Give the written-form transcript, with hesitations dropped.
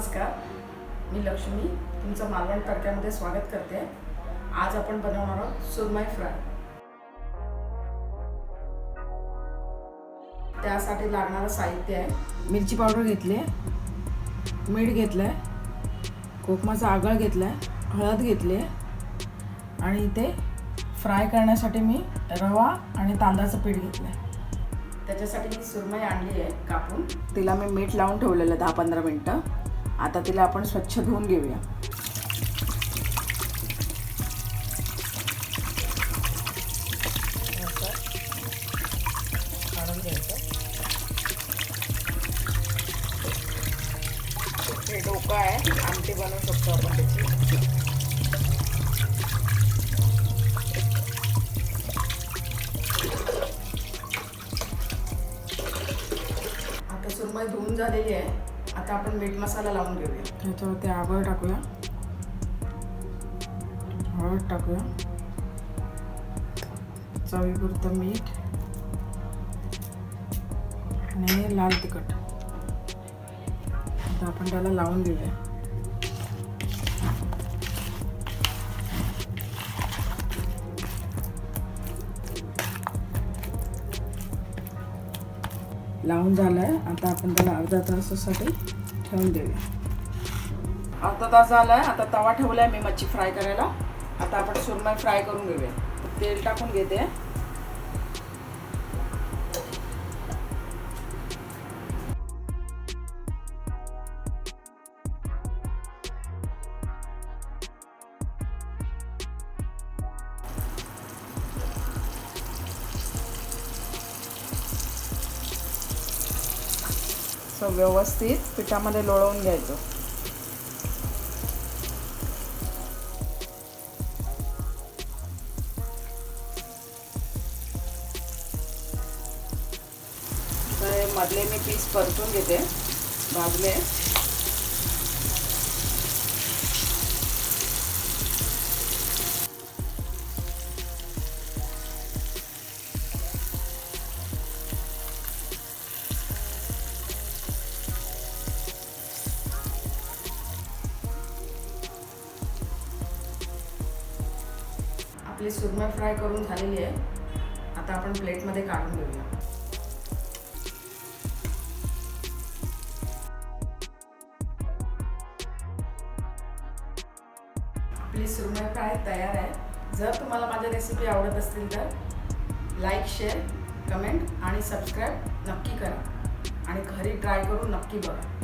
नमस्कार, मी लक्ष्मी तुमचं मालवण तडक्यामध्ये स्वागत करते। आज आपण बनवणार आहोत सुरमई फ्राय। त्यासाठी लागणारं साहित्य आहे मिरची पावडर घेतली आहे, मीठ घेतलं आहे, कोकमाचा आगळ घेतला आहे, हळद घेतली आहे आणि इथे फ्राय करण्यासाठी मी रवा आणि तांदळाचं पीठ घेतलं आहे। त्याच्यासाठी मी सुरमई आणली आहे कापून, तिला मी मीठ लावून ठेवलेलं 10-15 मिनिटं। आता तिला आपण स्वच्छ धुवून घेऊया। काढून घ्यायचं। हे डोकं आहे, आमटी बनवू शकतो आपण त्याची। आता सुरमई धुवून झालेली आहे। आता आपण मीठ मसाला लावून घेऊया। त्याच्यावरती आगळ टाकूया, हळद टाकूया, चवीपुरतं मीठ आणि लाल तिखट। आता आपण त्याला लावून घेऊया। लावून झालंय, आता आपण त्याला अर्धा तासासाठी ठेवून देऊया। अर्धा तास झालाय, आता तवा ठेवलाय मी मच्छी फ्राय करायला। आता आपण सुरमई फ्राय करून घेऊया। तेल टाकून घेते। व्यवस्थित पिठामध्ये लोळवून घ्यायचं। तर मधले मी पीस परतून घेते, भाजले। आपली सुरमई फ्राय करून झालेली आहे। आता आपण प्लेटमध्ये काढून घेऊया। आपली सुरमई फ्राय तयार आहे। जर तुम्हाला माझ्या रेसिपी आवडत असतील तर लाईक, शेअर, कमेंट आणि सबस्क्राईब नक्की करा आणि घरी ट्राय करून नक्की बघा।